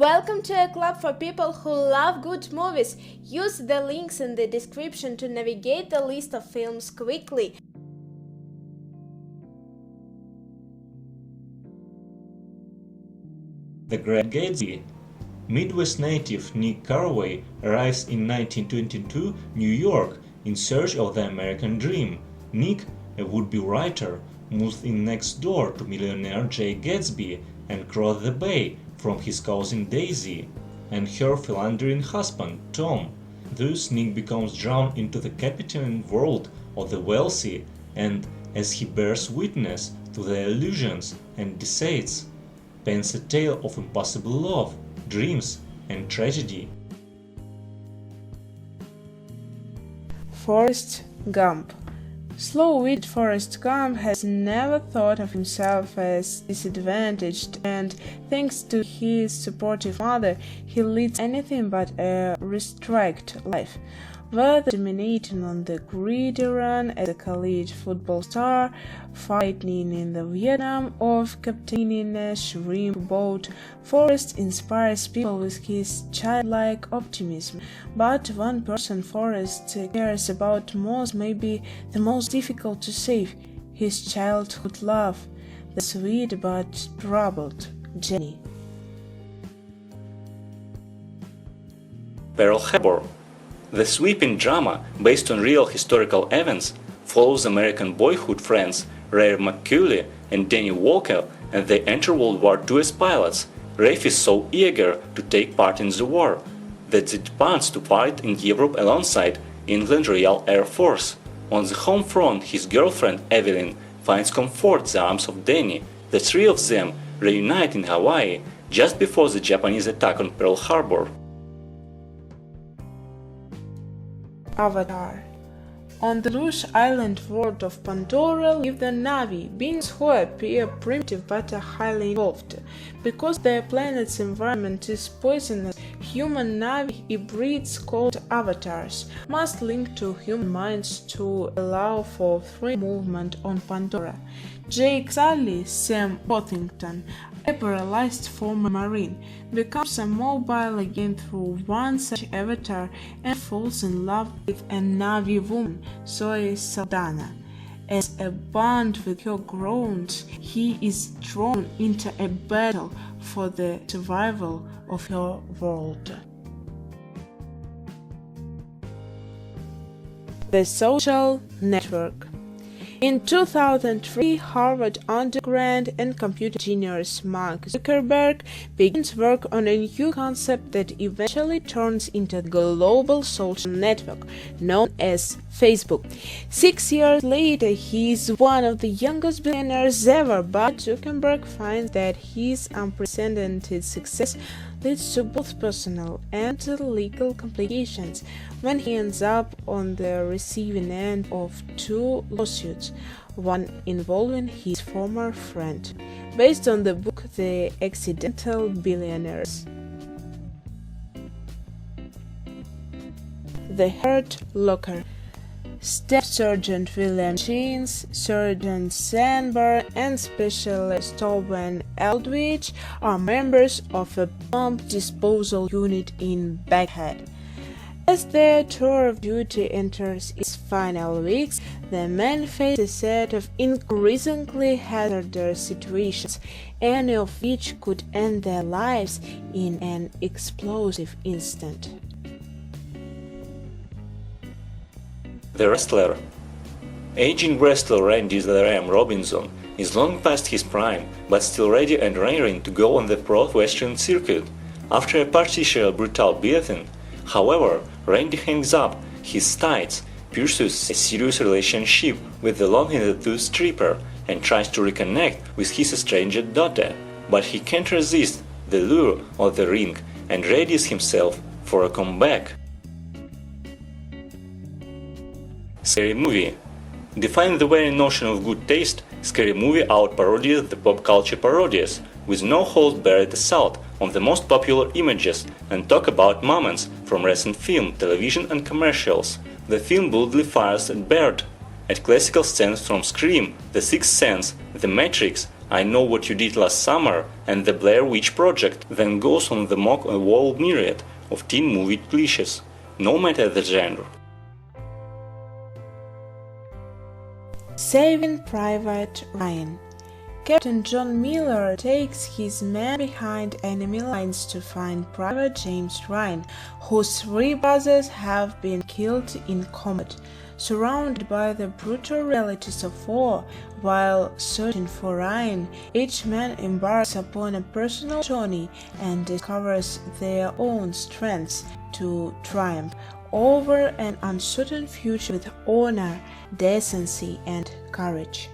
Welcome to a club for people who love good movies. Use the links in the description to navigate the list of films quickly. The Great Gatsby. Midwest native Nick Carraway arrives in 1922 New York in search of the American dream. Nick, a would-be writer, moves in next door to millionaire Jay Gatsby and crosses the bay from his cousin Daisy and her philandering husband Tom. Thus Nick becomes drawn into the captivating world of the wealthy, and as he bears witness to their illusions and deceits, paints a tale of impossible love, dreams, and tragedy. Forrest Gump. Slow-witted Forrest Gump has never thought of himself as disadvantaged, and thanks to his supportive mother, he leads anything but a restrained life. Whether dominating on the gridiron as a college football star, fighting in the Vietnam, or captaining a shrimp boat, Forrest inspires people with his childlike optimism. But one person Forrest cares about most may be the most difficult to save: his childhood love, the sweet but troubled Jenny. Pearl Harbor. The sweeping drama, based on real historical events, follows American boyhood friends Ray McCully and Danny Walker as they enter World War II as pilots. Rafe is so eager to take part in the war that he departs to fight in Europe alongside England Royal Air Force. On the home front, his girlfriend Evelyn finds comfort in the arms of Danny. The three of them reunite in Hawaii just before the Japanese attack on Pearl Harbor. Avatar. On the lush island world of Pandora live the Na'vi, beings who appear primitive but are highly evolved. Because their planet's environment is poisonous, human Na'vi hybrids called avatars must link to human minds to allow for free movement on Pandora. Jake Sully, Sam Worthington, a paralyzed former Marine, becomes immobile again through one such avatar and falls in love with a Na'vi woman, Zoe Saldana. As a bond with her groans, he is drawn into a battle for the survival of her world. The Social Network. In 2003, Harvard undergrad and computer genius Mark Zuckerberg begins work on a new concept that eventually turns into a global social network known as Facebook. 6 years later, he is one of the youngest billionaires ever, but Zuckerberg finds that his unprecedented success leads to both personal and legal complications when he ends up on the receiving end of two lawsuits, one involving his former friend, based on the book The Accidental Billionaires. The Hurt Locker. Staff Sergeant William James, Sergeant Sandbar, and Specialist Owen Eldridge are members of a bomb disposal unit in Baghdad. As their tour of duty enters its final weeks, the men face a set of increasingly hazardous situations, any of which could end their lives in an explosive instant. The Wrestler. Aging wrestler Randy the Ram Robinson is long past his prime, but still ready and raring to go on the pro western circuit. After a partially brutal beating, however, Randy hangs up his tights, pursues a serious relationship with the long-in-the-tooth stripper, and tries to reconnect with his estranged daughter. But he can't resist the lure of the ring and readies himself for a comeback. Scary Movie. Define the very notion of good taste, Scary Movie out-parodies the pop culture parodies, with no holds-barred assault on the most popular images, and talk about moments from recent film, television and commercials. The film boldly fires at Baird, at classical scenes from Scream, The Sixth Sense, The Matrix, I Know What You Did Last Summer and The Blair Witch Project then goes on the mock a whole myriad of teen movie cliches, no matter the genre. Saving Private Ryan. Captain John Miller takes his men behind enemy lines to find Private James Ryan, whose 3 brothers have been killed in combat. Surrounded by the brutal realities of war, while searching for Ryan, each man embarks upon a personal journey and discovers their own strengths to triumph over an uncertain future with honor, decency, and courage.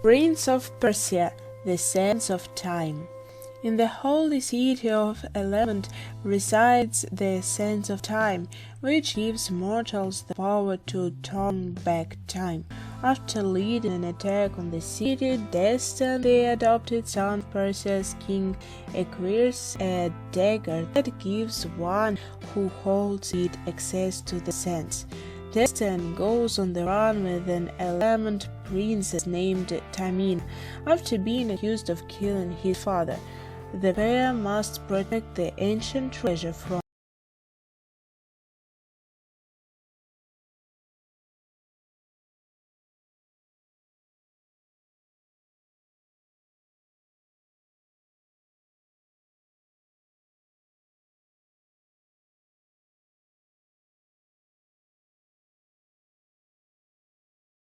Prince of Persia, The Sands of Time. In the holy city of Levant resides the Sands of Time, which gives mortals the power to turn back time. After leading an attack on the city, Destin, the adopted son of Persia's king, acquires a dagger that gives one who holds it access to the sands. Destin goes on the run with an Elamite princess named Tamina. After being accused of killing his father, the pair must protect the ancient treasure from